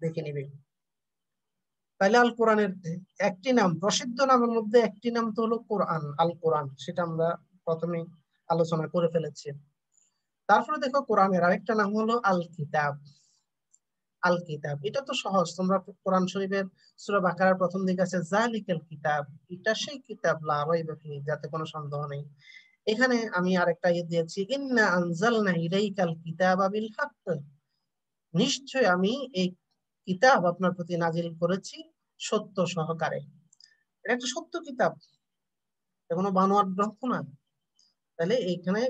Speaker 1: দেখে নিবে। তাহলে আল কোরআনের একটি নাম, প্রসিদ্ধ নামের মধ্যে একটি নাম তো হলো কোরআন, আল কোরআন, সেটা আমরা প্রথমে আলোচনা করে ফেলেছি। তারপরে দেখো কোরআনের আরেকটা নাম হলো আল কিতাব। আল কিতাব এটা তো সহজ, তোমরা কোরআন শরীফের সূরা বাকারার প্রথম দিকে আছে জালিকাল কিতাব, এটা সেই কিতাব লা রাইবা ফিহি, যাতে কোনো সন্দেহ নেই। এখানে আমি আরেকটা দিয়েছি ইন্না আনজালনা ইলাইকাল কিতাবা বিল হক, নিশ্চয় আমি এই কিতাব আপনার প্রতি নাজিল করেছি সত্য সহকারে। এটা একটা সত্য কিতাব, এটা কোনো বানোয়াট গ্রন্থ না। তাহলে এইখানে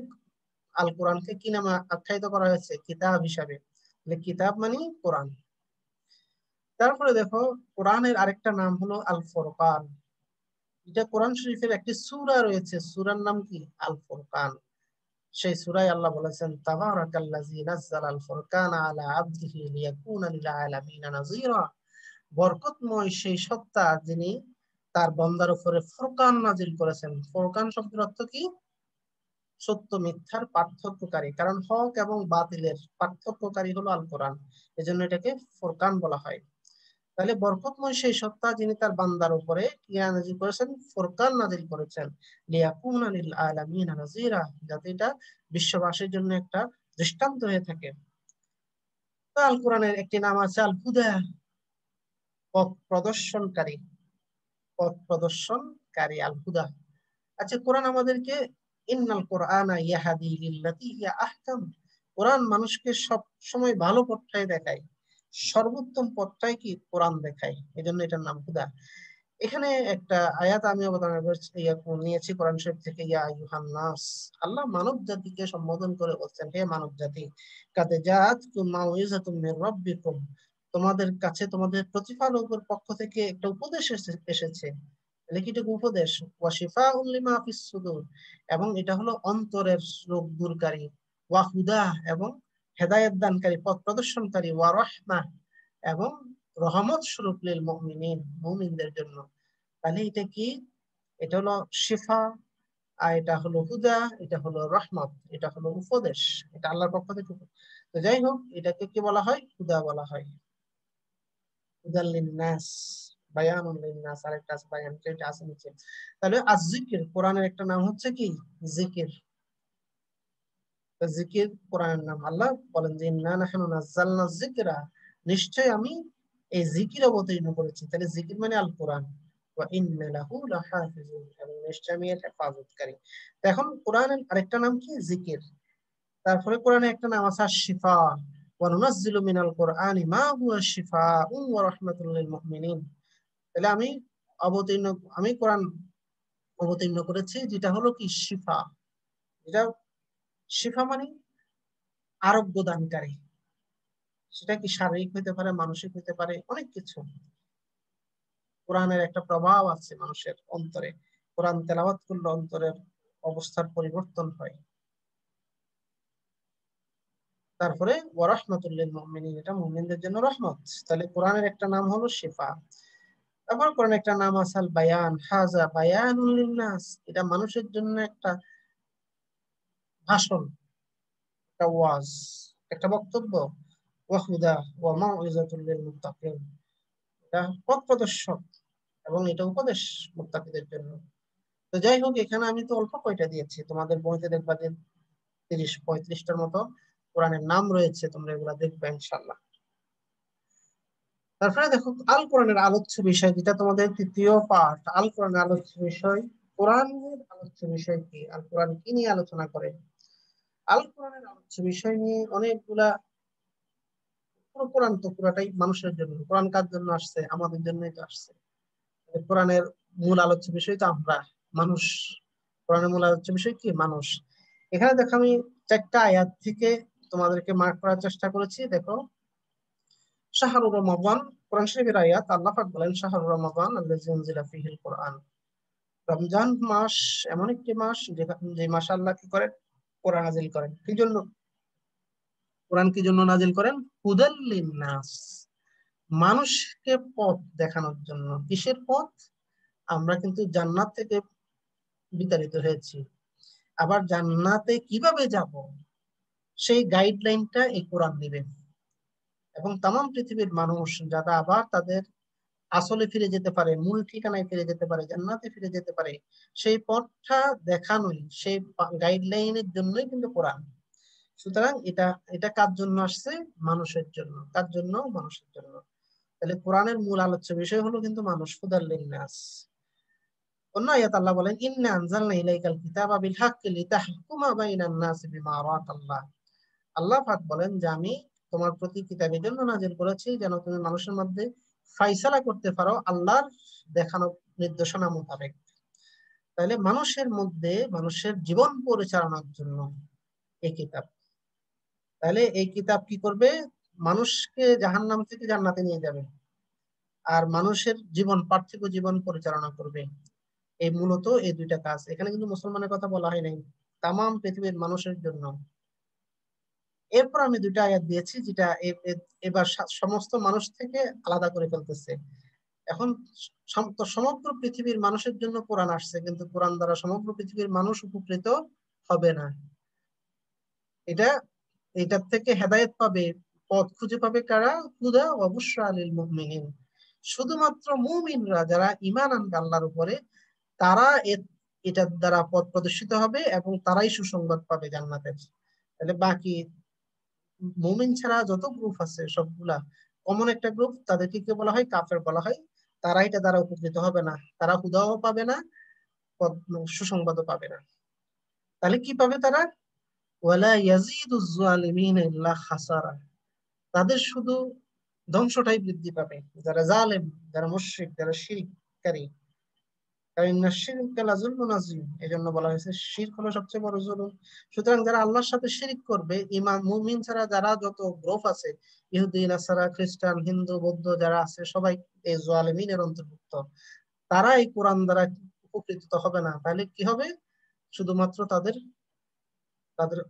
Speaker 1: আল কোরআনকে কি নামে আখ্যায়িত করা হয়েছে? কিতাব হিসাবে। কিতাব মানে কোরআন। তারপরে দেখো কোরআনের আরেকটা নাম হলো আল ফুরকান। এটা কোরআন শরীফের একটি সূরা রয়েছে, সূরার নাম কি? আল ফুরকান। সেই সূরায় আল্লাহ বলেছেন তাবারাকাল্লাযী নাযালাল ফুরকানা আলা আবদিহি লিয়াকুনা লিল আলামিনা নাযীরা, বরকতময় সেই সত্তা যিনি তার বান্দার উপরে ফুরকান নাজিল করেছেন। ফুরকান শব্দের অর্থ কি? সত্য মিথ্যার পার্থক্যকারী, কারণ হক এবং বাতিলের পার্থক্যকারী হলো আল কোরআন, এজন্য এটাকে ফুরকান বলা হয়। তাহলে বরকতময় সেই সত্তা যিনি তার বান্দার উপরে কি নাজিল করেছেন? ফুরকান নাজিল করেছেন। লিয়াকুনা লিল আলামিনা নাযীরা, যাতে এটা বিশ্ববাসীর জন্য একটা দৃষ্টান্ত হয়ে থাকে। তো আল কোরআনের একটি নাম আছে আল হুদা, পথ প্রদর্শনকারী। পথ প্রদর্শনকারী আল হুদা। আচ্ছা, কোরআন আমাদেরকে ইন্নাল কোরআনা ইয়াহাদি লিল্লাতী হিয়া আহকাম, কোরআন মানুষকে সব সময় ভালো পথটাই দেখায়, সর্বোত্তম পথটাই কি কোরআন দেখায়, এই জন্য এটার নাম হুদা। এখানে একটা আয়াত আমি অবতারণা নিয়েছি কোরআন শরীফ থেকে, ইয়া আইয়ুহান নাস, আল্লাহ মানব জাতিকে সম্বোধন করে বলছেন, হে মানব জাতি, কাদ জাআতকুম মাউইযাতুম মির রাব্বিকুম, তোমাদের কাছে তোমাদের প্রতিপালকের পক্ষ থেকে একটা উপদেশ এসেছে। তাহলে কি এটা উপদেশ? ওয়া শিফাউল লিমা ফিস সুদূর, এবং এটা হলো অন্তরের রোগ দূরকারী, ওয়া হুদা, এবং হেদায়েত দানকারী, পথ প্রদর্শনকারী, ওয়া রাহমাহ, এবং রহমত স্বরূপ লিল মুমিনিন, মুমিনদের জন্য। তাহলে এটা কি? এটা হলো শিফা, আর এটা হলো হুদা, এটা হলো রহমত, এটা হলো উপদেশ, এটা আল্লাহর পক্ষ থেকে। তো যাই হোক, এটাকে কি বলা হয়? হুদা বলা হয়। হুদাল লিন্নাস, বায়ানুল লিন্নাস, আরেকটা আছে বায়ান, এটা আছে নিচে। তাহলে আয-যিকর, কোরআনের একটা নাম হচ্ছে কি? জিকির। জিকির কোরআনের নাম। আল্লাহ বলেন যে ইন্না নাহনু নাযালনা যিকরা, নিশ্চয় আমি এই জিকির অবতীর্ণ করেছি। তাহলে জিকির মানে আল কোরআন। ওয়া ইন্না লাহু লাহাফিজুন, এবং নিশ্চয় আমি এর হেফাজতকারী। তো এখন কোরআনের আরেকটা নাম কি? জিকির। তারপরে কোরআনে একটা নাম আছে শিফা, ওয়া নুনাজ্জিলু মিনাল কোরআনি মা হুয়া শিফাউন ওয়া রাহমাতুল লিল মুমিনিন। তাহলে অবতীর্ণ আমি কোরআন অবতীর্ণ করেছি যেটা হলো কি? শিফা। যেটা শিফা মানে আরোগ্য দানকারী। সেটা কি শারীরিক হতে পারে, মানসিক হতে পারে, অনেক কিছু। কোরআনের একটা প্রভাব আছে মানুষের অন্তরে, কোরআন তেলাওয়াত করলে অন্তরের অবস্থার পরিবর্তন হয়। তারপরে ওয়া রাহমাতুল লিল মুমিনিন, এটা মুমিনদের জন্য রহমত। তাহলে কোরআনের একটা নাম হলো শিফা। তারপর কোরআনের একটা নাম আছে আল বায়ান, হাযা বায়ানুল লিন্নাস, এটা মানুষের জন্য একটা ভাষণ, একটা ওয়াজ, একটা বক্তব্য। ওয়া হুদা ওয়া মাউইযাতুল লিল মুত্তাকিন, এটা পথ প্রদর্শক এবং এটা উপদেশ মুত্তাকিদের জন্য। তো যাই হোক, এখানে আমি তো অল্প কয়টা দিয়েছি, তোমাদের বইতে দেখবা যে 30-35টার মতো কোরআনের নাম রয়েছে, তোমরা এগুলা দেখবে ইনশাআল্লাহ। তারপরে দেখো আল কোরআনের আলোচ্য বিষয়, যেটা তোমাদের তৃতীয় পাঠ, আল কোরআনের আলোচ্য বিষয়। কোরআনের আলোচ্য বিষয় কি? আল কোরআন কি নিয়ে আলোচনা করে? আল কোরআনের আলোচ্য বিষয় নিয়ে অনেকগুলা, পুরো কোরআন তো পুরাটাই মানুষের জন্য। কোরআন কার জন্য আসছে? আমাদের জন্যই তো আসছে। কোরআনের মূল আলোচ্য বিষয় তো আমরা, মানুষ। কোরআনের মূল আলোচ্য বিষয় কি? মানুষ। এখানে দেখো আমি 4টা আয়াত থেকে তোমাদেরকে মার্ক করার চেষ্টা করেছি। দেখো, শাহরুর রমাদান, কোরআন শরীফের আয়াত। আল্লাহ পাক বলেন শাহরুর রমাদান আল্লাযী উনজিলা ফীহিল কোরআন, রমজান মাস এমন একটি মাস যে মাসে আল্লাহ কি করেন? কোরআন নাজিল করেন। কি জন্য কোরআন কি জন্য নাজিল করেন? হুদাল লিন্নাস, মানুষকে পথ দেখানোর জন্য। কিসের পথ? আমরা কিন্তু জান্নাত থেকে বিতাড়িত হয়েছি, আবার জান্নাতে কিভাবে যাব সেই গাইডলাইনটা এই কোরআন দিবে। এবং তামাম পৃথিবীর মানুষ যারা আবার তাদের আসলে ফিরে যেতে পারে, মূল ঠিকানায় ফিরে যেতে পারে, জান্নাতে ফিরে যেতে পারে, সেই পথটা দেখানোই, সেই গাইডলাইনের জন্যই কিন্তু কোরআন। সুতরাং এটা এটা কার জন্য আসছে? মানুষের জন্য। কার জন্য? মানুষের জন্য। তাহলে কোরআনের মূল আলোচ্য বিষয় হলো কিন্তু মানুষ, হুদাল লিন্নাস। অন্য আয়াত আল্লাহ বলেন ইন্না আনজালনা ইলাইকাল কিতাবা বিল হাক্কি লিতাহকুমা বাইনান নাসি বিমা আরাকাল্লাহ। আল্লাহ পাক বলেন যে আমি তোমার প্রতি কিতাব এজন্য নাজিল করেছি যেন তুমি মানুষের মধ্যে ফাইসালা করতে পারো আল্লাহর দেখানো নির্দেশনা মোতাবেক। তাহলে মানুষের মধ্যে মানুষের জীবন পরিচালনার জন্য এই কিতাব। তাহলে এই কিতাব কি করবে? মানুষকে জাহান্নাম থেকে জান্নাতে নিয়ে যাবে, আর মানুষের জীবন, পার্থিব জীবন পরিচালনা করবে। এই মূলত এই দুইটা কাজ। এখানে কিন্তু মুসলমানের কথা বলা হয় নাই, তামাম পৃথিবীর মানুষের জন্য। এরপর আমি 2টা আয়াত দিয়েছি যেটা এবার সমস্ত মানুষ থেকে আলাদা করে ফেলতেছে। এখন সমগ্র পৃথিবীর মানুষের জন্য কোরআন আসছে, কিন্তু কোরআন দ্বারা সমগ্র পৃথিবীর মানুষ উপকৃত হবে না। এটা এটার থেকে হেদায়েত পাবে, পথ খুঁজে পাবে কারা? হুদা ওয়া বুশরা লিল মুমিনিন, শুধুমাত্র মুমিনরা যারা ঈমান আনবে আল্লাহর উপরে, তারা এটার দ্বারা পথ প্রদর্শিত হবে এবং তারাই সুসংবাদ পাবে জান্নাতের। তাহলে বাকি মুমিন ছাড়া যত গ্রুপ আছে সবগুলা কমন একটা গ্রুপ, তাদেরকে কি বলা হয়? কাফের বলা হয়। তারা এটা দ্বারা উপকৃত হবে না, তারা হুদাও পাবে না, সুসংবাদও পাবে না। তাহলে কি পাবে তারা? ওয়ালা ইয়াজিদুজ জালিমিনা ইল্লা খাসারা, তাদের শুধু ধ্বংসটাই বৃদ্ধি পাবে। যারা জালেম, যারা মুশরিক, যারা শিরককারী, এই জন্য বলা হয়েছে শিরক হলো সবচেয়ে বড় জুলুম। সুতরাং যারা আল্লাহর সাথে শিরিক করবে, ইমান মুমিন ছাড়া যারা যত গ্রুপ আছে, ইহুদি, নাসারা, খ্রিস্টান, হিন্দু, বৌদ্ধ যারা আছে, সবাই এই জালিমিনের অন্তর্ভুক্ত। তারা এই কোরআন দ্বারা উপকৃত হবে না। তাহলে কি হবে? শুধুমাত্র তাদের তাদের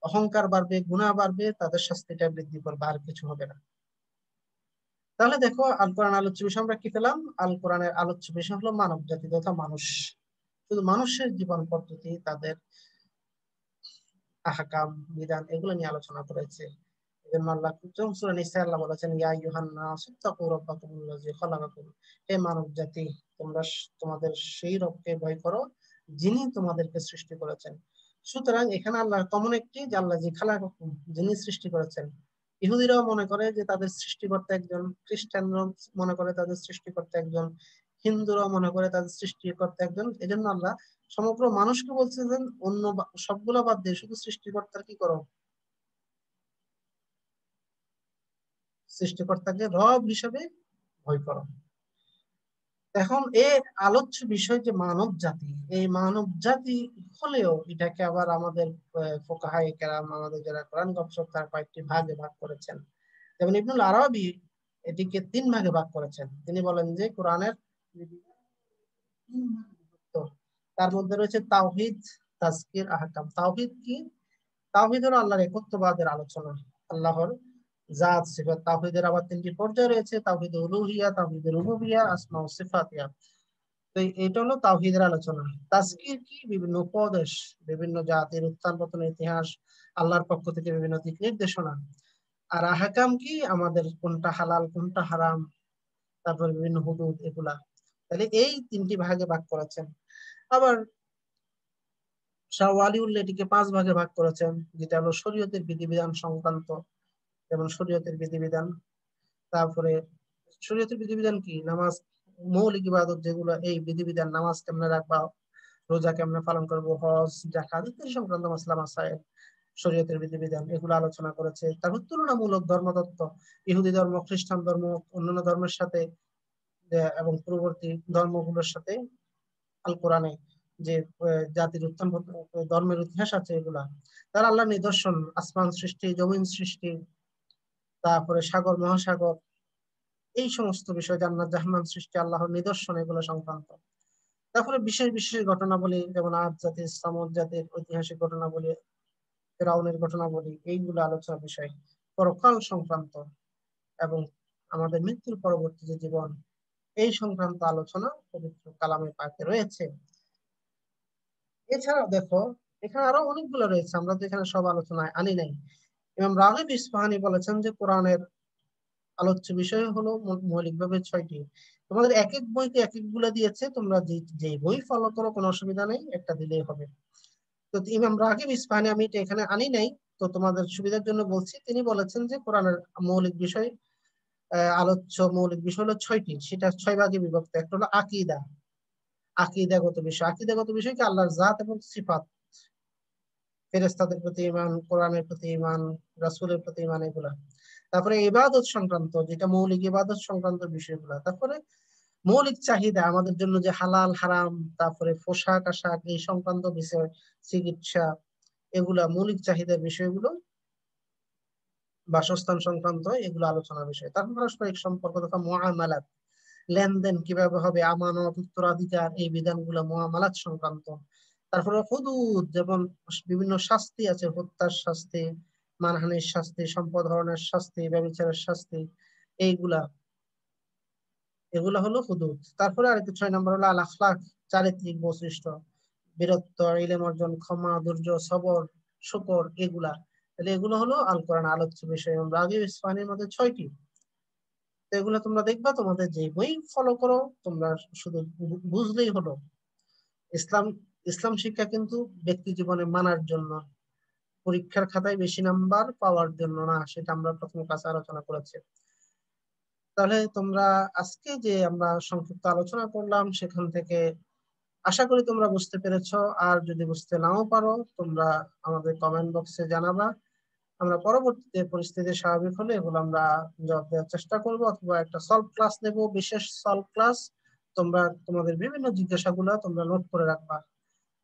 Speaker 1: অহংকার বাড়বে, গুনাহ বাড়বে, তাদের শাস্তিটা বৃদ্ধি করবে, আর কিছু হবে না। তাহলে দেখো, আল কোরআন আলোচ্য বিষয় আমরা কি পেলাম? আল কোরআনের আলোচ্য বিষয় হলো মানব জাতি তথা মানুষ, শুধু মানুষের জীবন পদ্ধতি, তাদের আহকাম, বিধান, এগুলো নিয়ে আলোচনা করেছে। এজন্য আল্লাহ সূরা নিসা আল্লাহ বলেছেন, ইয়া আইয়ুহান নাস ইত্তাকু রাব্বাকুমুল্লাযী খালাকাকুম, হে মানব জাতি, তোমরা তোমাদের সেই রবকে ভয় করো যিনি তোমাদেরকে সৃষ্টি করেছেন। সুতরাং এখানে আল্লাহ তেমন একটি যে আল্লাহ জি খালাকাকুম, যিনি সৃষ্টি করেছেন। ইহুদিরাও মনে করে যে তাদের সৃষ্টিকর্তা একজন, খ্রিস্টানরাও মনে করে তাদের সৃষ্টিকর্তা একজন, হিন্দুরাও মনে করে তাদের সৃষ্টিকর্তা একজন। এজন্য আল্লাহ সমগ্র মানুষকে বলছিলেন অন্য সবগুলো বাদ দিয়ে শুধু সৃষ্টিকর্তার কি করো, সৃষ্টিকর্তাকে রব হিসেবে ভয় করো। এখন এর আলোচ্য বিষয় যে মানব জাতি, এই মানব জাতি হলেও এটাকে আবার আমাদের ফুকাহায়ে কেরাম, আমাদের যারা কোরআন গবেষক, তারা কয়েকটি ভাগে ভাগ করেছেন। যেমন ইবনুল আরাবী এটিকে 3 ভাগে ভাগ করেছেন। তিনি বলেন যে কোরআনের 3 ভাগে বিভক্ত। তার মধ্যে রয়েছে তাওহীদ, তাজকির, আহকাম। তাওহীদ কি? তাওহীদ হলো আল্লাহর একত্ববাদের আলোচনা, আল্লাহর জাত সিফাত। তাওহীদের আবার 3টি পর্যায় রয়েছে: তাওহীদুল উলুহিয়া, তাওহীদুল রুবুবিয়্যা, আসমা ও সিফাতিয়া। তো এটা হলো তাওহীদের আলোচনা। তাজকির কি? বিভিন্ন উপদেশ, বিভিন্ন জাতির উত্থান পতনের ইতিহাস, আল্লাহর পক্ষ থেকে বিভিন্ন দিক নির্দেশনা। আর আহকাম কি? আমাদের কোনটা হালাল, কোনটা হারাম, তারপর বিভিন্ন হুদুদ, এগুলা। তাহলে এই 3টি ভাগে ভাগ করেছেন। আবার শাহ ওয়ালিউল্লাহ এটিকে 5 ভাগে ভাগ করেছেন, যেটা হলো শরীয়তের বিধিবিধান সংক্রান্ত। যেমন শরীয়তের বিধিবিধান, তারপরে শরীয়তের বিধিবিধান কি? নামাজ, মৌলিক ইবাদত যেগুলো, এই বিধিবিধান, নামাজ কেমনে রাখবা, রোজা কেমনে পালন করবো, হজ, জাকাত ইত্যাদি সংক্রান্ত মাসলা মাসায়েল, শরীয়তের বিধিবিধান, এগুলো আলোচনা করেছে। তারপর তুলনামূলক ধর্মতত্ত্ব, ইহুদি ধর্ম, খ্রিস্টান ধর্ম, অন্যান্য ধর্মের সাথে এবং পূর্ববর্তী ধর্মগুলোর সাথে আল কোরআনে যে জাতির উত্থান ধর্মের ইতিহাস আছে, এগুলা। তার আল্লাহ নিদর্শন, আসমান সৃষ্টি, জমিন সৃষ্টি, তারপরে সাগর, মহাসাগর, এই সমস্ত বিষয়, জান্নাত জাহান্নাম সৃষ্টি, আল্লাহর নিদর্শন, এগুলো সংক্রান্ত। তারপরে বিশেষ বিশেষ ঘটনাবলী, যেমন আদ জাতির, সামুদ জাতির ঐতিহাসিক ঘটনাবলী, ফেরাউনের ঘটনাবলী, এইগুলো আলোচনার বিষয়। পরকাল সংক্রান্ত এবং আমাদের মৃত্যুর পরবর্তী যে জীবন, এই সংক্রান্ত আলোচনা পবিত্র কালামে পাকে রয়েছে। এছাড়াও দেখো, এখানে আরো অনেকগুলো রয়েছে, আমরা তো এখানে সব আলোচনায় আনি নাই। ইমাম রাগিব ইসফাহানি বলেছেন যে কোরআনের আলোচ্য বিষয় হলো মৌলিকভাবে 6টি। তোমাদের এক এক বইতে এক এক গুলা দিয়েছে, তোমরা যে বই ফলো করো কোনো অসুবিধা নেই, একটা দিলেই হবে। তো ইমাম রাগিব ইসফাহানি, আমি এটা এখানে আনি নাই, তো তোমাদের সুবিধার জন্য বলছি। তিনি বলেছেন যে কোরআনের মৌলিক বিষয়, আলোচ্য মৌলিক বিষয় হলো 6টি, সেটা 6 ভাগে বিভক্ত। একটা হলো আকীদা, আকীদাগত বিষয়। আকীদাগত বিষয় কি? আল্লাহর জাত এবং সিফাত, ফেরেশতাদের প্রতি ঈমান, কোরআনের প্রতি ঈমান, রাসূলের প্রতি ঈমান, এগুলা। তারপরে ইবাদত সংক্রান্ত, যেটা মৌলিক ইবাদত সংক্রান্ত বিষয়গুলা। তারপরে মৌলিক চাহিদা, আমাদের জন্য যে হালাল হারাম, তারপরে পোশাক আশাক, এই সংক্রান্ত বিষয়, চিকিৎসা, এগুলা মৌলিক চাহিদার বিষয়গুলো, বাসস্থান সংক্রান্ত, এগুলো আলোচনার বিষয়। তারপর পারস্পরিক সম্পর্ক তথা মুআমালাত, লেনদেন কিভাবে হবে, আমানত, উত্তরাধিকার, এই বিধানগুলো মুআমালাত সংক্রান্ত। তারপরে হুদুদ, যেমন বিভিন্ন শাস্তি আছে, হত্যার শাস্তি, মানহানির শাস্তি, সম্পদ হরণের শাস্তি, ব্যভিচারের শাস্তি, এইগুলা, এগুলা হলো হুদুদ। তারপরে আরেকটা 6 নম্বর হলো আল আখলাক, চারিত্রিক বৈশিষ্ট্য, বীরত্ব, ইলম অর্জন, ক্ষমা, ধৈর্য, সবর, শুকর, এগুলা। তাহলে এগুলো হলো আল কোরআন আলোচ্য বিষয়। রাগিব ইসফাহানির মধ্যে 6টি। তো এগুলো তোমরা দেখবা, তোমাদের যে বই ফলো করো, তোমরা শুধু বুঝলেই হলো। ইসলাম ইসলাম শিক্ষা কিন্তু ব্যক্তি জীবনে মানার জন্য, পরীক্ষার খাতায় বেশি নাম্বার পাওয়ার জন্য না, সেটা আমরা প্রথম ক্লাসে আলোচনা করেছি। তাহলে তোমরা আজকে যে আমরা সংক্ষিপ্ত আলোচনা করলাম, সেখান থেকে আশা করি তোমরা বুঝতে পেরেছো। আর যদি বুঝতে নাও পারো তোমরা আমাদের কমেন্ট বক্সে জানাবা। আমরা পরবর্তীতে পরিস্থিতি স্বাভাবিক হলে এগুলো আমরা জবাব দেওয়ার চেষ্টা করব, অথবা একটা সলভ ক্লাস নেব, বিশেষ সলভ ক্লাস। তোমরা তোমাদের বিভিন্ন জিজ্ঞাসাগুলো তোমরা নোট করে রাখবা।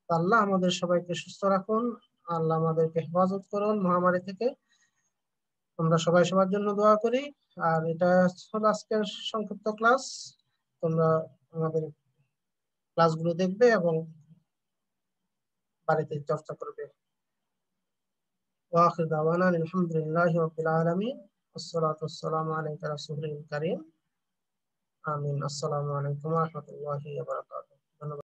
Speaker 1: আল্লাহ আমাদের সবাইকে সুস্থ রাখুন, আল্লাহ আমাদেরকে হেফাজত করুন মহামারী থেকে। আমরা সবাই সবার জন্য দোয়া করি। আর এটা হলো আজকের সংক্ষিপ্ত ক্লাস। তোমরা আমাদের ক্লাসগুলো দেখবে এবং বাড়িতে চর্চা করবে। ওয়াখির দাওয়ানা আলহামদুলিল্লাহি রাব্বিল আলামিন। আসসালাতু ওয়াসসালামু আলাইকা রাসূলুল কারীম। আমিন। আসসালামু আলাইকুম ওয়া রাহমাতুল্লাহি ওয়া বারাকাতুহু। ধন্যবাদ।